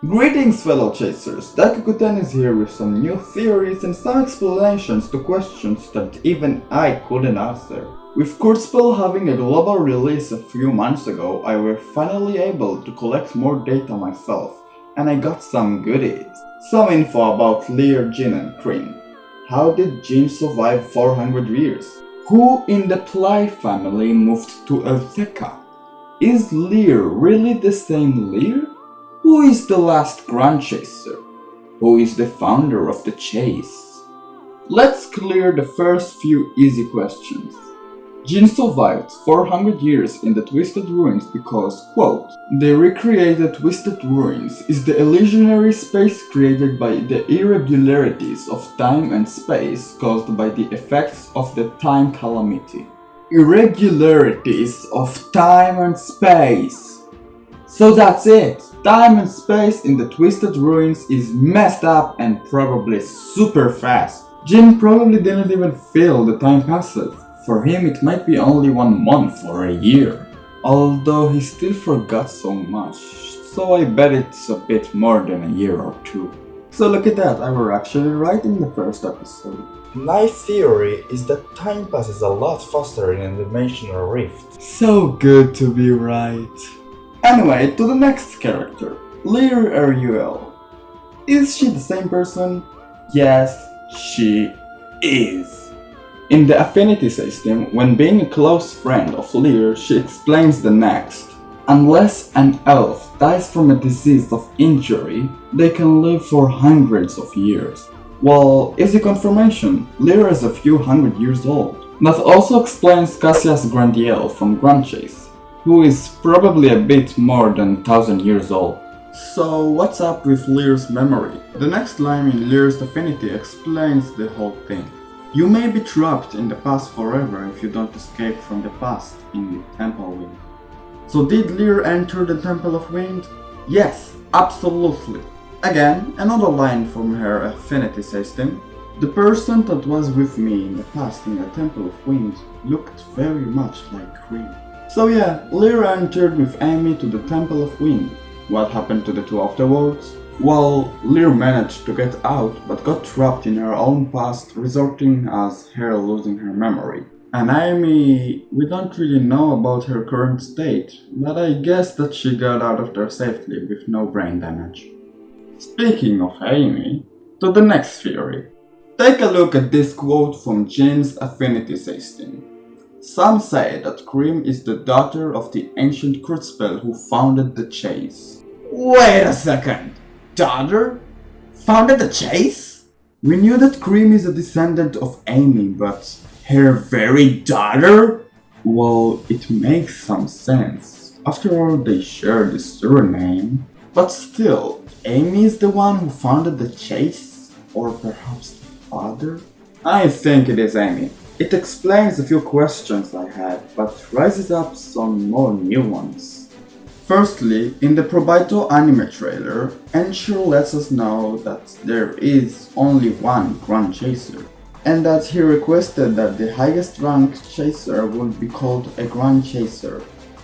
Greetings fellow chasers, Daikokuten is here with some new theories and some explanations to questions that even I couldn't answer. With Kurtz having a global release a few months ago, I were finally able to collect more data myself, and I got some goodies. Some info about Lear, Jin and Cream. How did Jin survive 400 years? Who in the Ply family moved to Eltheka? Is Lear really the same Lear? Who is the last Grand Chaser? Who is the founder of the Chase? Let's clear the first few easy questions. Jin survived 400 years in the Twisted Ruins because, quote, the recreated Twisted Ruins is the illusionary space created by the irregularities of time and space caused by the effects of the time calamity. Irregularities of time and space. So that's it. Time and space in the Twisted Ruins is messed up and probably super fast. Jin probably didn't even feel the time passes. For him it might be only 1 month or a year. Although he still forgot so much, so I bet it's a bit more than a year or two. So look at that, I were actually right in the first episode. My theory is that time passes a lot faster in a dimensional rift. So good to be right. Anyway, to the next character, Lear Ariel. Is she the same person? Yes, she is. In the affinity system, when being a close friend of Lear, she explains the next. Unless an elf dies from a disease of injury, they can live for hundreds of years. Well, easy confirmation, Lear is a few hundred years old. That also explains Cassius Grandiel from Grand Chase, who is probably a bit more than 1000 years old. So what's up with Lear's memory? The next line in Lear's affinity explains the whole thing. You may be trapped in the past forever if you don't escape from the past in the Temple Wind. So did Lear enter the Temple of Wind? Yes, absolutely. Again, another line from her affinity system. The person that was with me in the past in the Temple of Wind looked very much like Cream. So yeah, Lear entered with Amy to the Temple of Wind. What happened to the two afterwards? Well, Lear managed to get out, but got trapped in her own past, resulting as her losing her memory. And Amy, we don't really know about her current state, but I guess that she got out of there safely with no brain damage. Speaking of Amy, to the next theory. Take a look at this quote from Jin's affinity system. Some say that Cream is the daughter of the ancient Kurtz who founded the Chase. Wait a second! Daughter? Founded the Chase? We knew that Cream is a descendant of Amy, but her very daughter? Well, it makes some sense. After all, they share the surname. But still, Amy is the one who founded the Chase? Or perhaps the father? I think it is Amy. It explains a few questions I had, but raises up some more new ones. Firstly, in the Probito anime trailer, Enshiro lets us know that there is only one Grand Chaser, and that he requested that the highest ranked chaser would be called a Grand Chaser.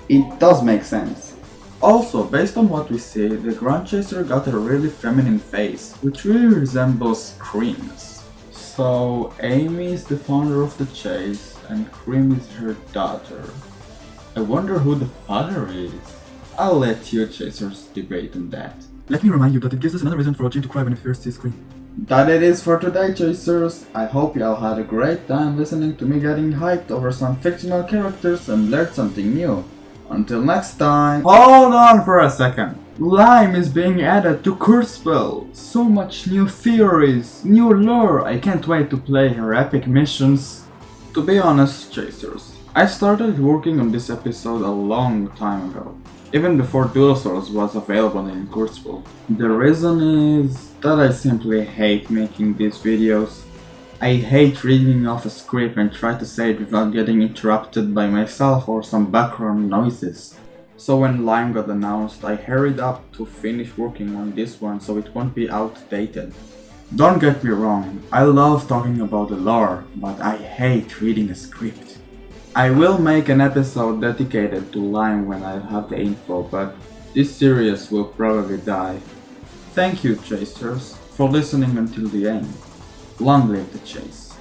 It does make sense. Also, based on what we see, the Grand Chaser got a really feminine face, which really resembles Cream's. So, Amy is the founder of the Chase, and Cream is her daughter. I wonder who the father is. I'll let you chasers debate on that. Let me remind you that it gives us another reason for Jin to cry when he first sees Cream. That it is for today, chasers. I hope y'all had a great time listening to me getting hyped over some fictional characters and learned something new. Until next time. Hold on for a second. Lime is being added to Kurtzpell. So much new theories, new lore. I can't wait to play her epic missions. To be honest, chasers, I started working on this episode a long time ago. Even before Dual Souls was available in Kurtzpell. The reason is that I simply hate making these videos. I hate reading off a script and try to say it without getting interrupted by myself or some background noises. So when Lime got announced, I hurried up to finish working on this one so it won't be outdated. Don't get me wrong, I love talking about the lore, but I hate reading a script. I will make an episode dedicated to Lime when I have the info, but this series will probably die. Thank you, chasers, for listening until the end. Long live the chase.